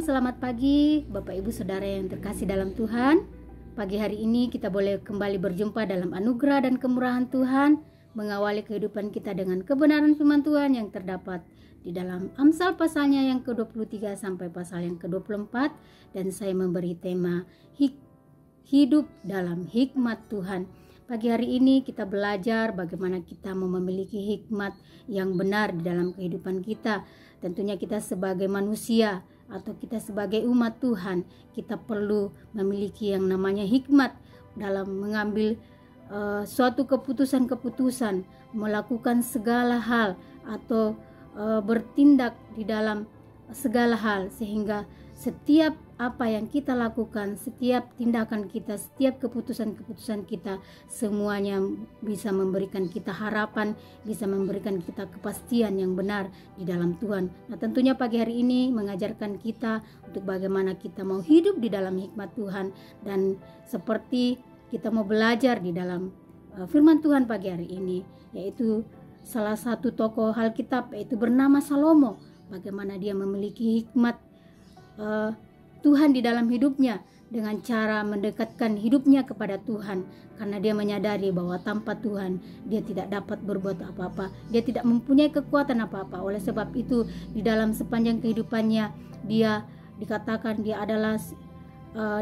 selamat pagi Bapak Ibu Saudara yang terkasih dalam Tuhan. Pagi hari ini kita boleh kembali berjumpa dalam anugerah dan kemurahan Tuhan, mengawali kehidupan kita dengan kebenaran firman Tuhan yang terdapat di dalam Amsal pasalnya yang ke-23 sampai pasal yang ke-24. Dan saya memberi tema hidup dalam hikmat Tuhan. Pagi hari ini kita belajar bagaimana kita mau memiliki hikmat yang benar di dalam kehidupan kita. Tentunya kita sebagai manusia atau kita sebagai umat Tuhan, kita perlu memiliki yang namanya hikmat dalam mengambil suatu keputusan-keputusan, melakukan segala hal atau bertindak di dalam segala hal, sehingga setiap apa yang kita lakukan, setiap tindakan kita, setiap keputusan-keputusan kita, semuanya bisa memberikan kita harapan, bisa memberikan kita kepastian yang benar di dalam Tuhan. Nah, tentunya pagi hari ini mengajarkan kita untuk bagaimana kita mau hidup di dalam hikmat Tuhan. Dan seperti kita mau belajar di dalam firman Tuhan pagi hari ini, yaitu salah satu tokoh Alkitab, yaitu bernama Salomo. Bagaimana dia memiliki hikmat Tuhan di dalam hidupnya dengan cara mendekatkan hidupnya kepada Tuhan, karena dia menyadari bahwa tanpa Tuhan dia tidak dapat berbuat apa-apa, dia tidak mempunyai kekuatan apa-apa. Oleh sebab itu di dalam sepanjang kehidupannya dia dikatakan dia adalah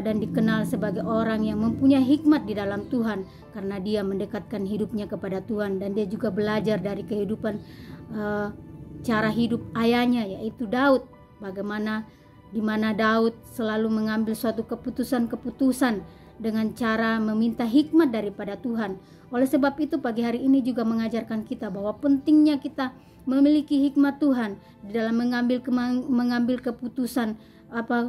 dan dikenal sebagai orang yang mempunyai hikmat di dalam Tuhan, karena dia mendekatkan hidupnya kepada Tuhan. Dan dia juga belajar dari kehidupan cara hidup ayahnya, yaitu Daud, bagaimana di mana Daud selalu mengambil suatu keputusan-keputusan dengan cara meminta hikmat daripada Tuhan. Oleh sebab itu pagi hari ini juga mengajarkan kita bahwa pentingnya kita memiliki hikmat Tuhan di dalam mengambil keputusan,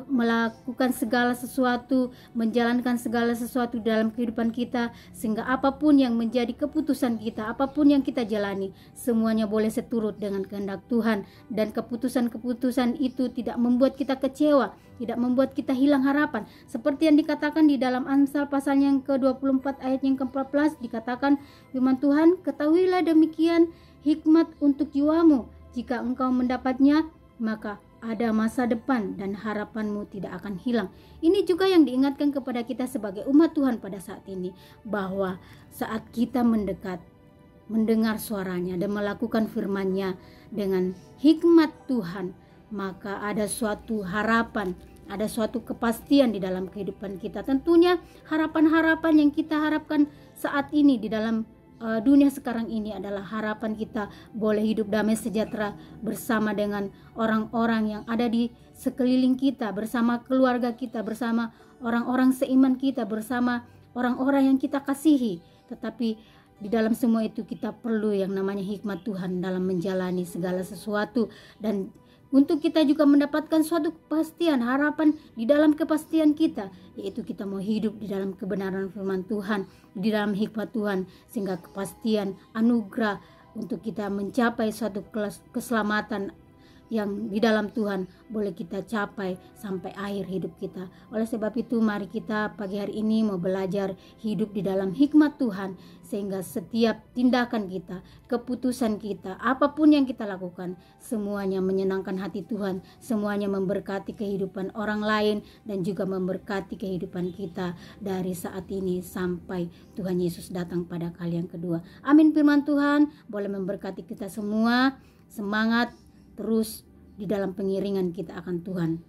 melakukan segala sesuatu, menjalankan segala sesuatu dalam kehidupan kita, sehingga apapun yang menjadi keputusan kita, apapun yang kita jalani, semuanya boleh seturut dengan kehendak Tuhan. Dan keputusan-keputusan itu tidak membuat kita kecewa, tidak membuat kita hilang harapan. Seperti yang dikatakan di dalam Amsal pasal yang ke-24 ayat yang ke-14, dikatakan firman Tuhan, "Ketahuilah demikian hikmat untuk jiwamu, jika engkau mendapatnya, maka ada masa depan dan harapanmu tidak akan hilang." Ini juga yang diingatkan kepada kita sebagai umat Tuhan pada saat ini, bahwa saat kita mendengar suaranya dan melakukan firman-Nya dengan hikmat Tuhan, maka ada suatu harapan, ada suatu kepastian di dalam kehidupan kita. Tentunya harapan-harapan yang kita harapkan saat ini di dalam dunia sekarang ini adalah harapan kita boleh hidup damai sejahtera bersama dengan orang-orang yang ada di sekeliling kita, bersama keluarga kita, bersama orang-orang seiman kita, bersama orang-orang yang kita kasihi. Tetapi di dalam semua itu kita perlu yang namanya hikmat Tuhan dalam menjalani segala sesuatu, dan untuk kita juga mendapatkan suatu kepastian, harapan di dalam kepastian kita, yaitu kita mau hidup di dalam kebenaran firman Tuhan, di dalam hikmat Tuhan, sehingga kepastian anugerah untuk kita mencapai suatu keselamatan yang di dalam Tuhan boleh kita capai sampai akhir hidup kita. Oleh sebab itu mari kita pagi hari ini mau belajar hidup di dalam hikmat Tuhan, sehingga setiap tindakan kita, keputusan kita, apapun yang kita lakukan, semuanya menyenangkan hati Tuhan, semuanya memberkati kehidupan orang lain, dan juga memberkati kehidupan kita dari saat ini sampai Tuhan Yesus datang pada kali yang kedua. Amin. Firman Tuhan boleh memberkati kita semua. Semangat terus di dalam pengiringan kita akan Tuhan.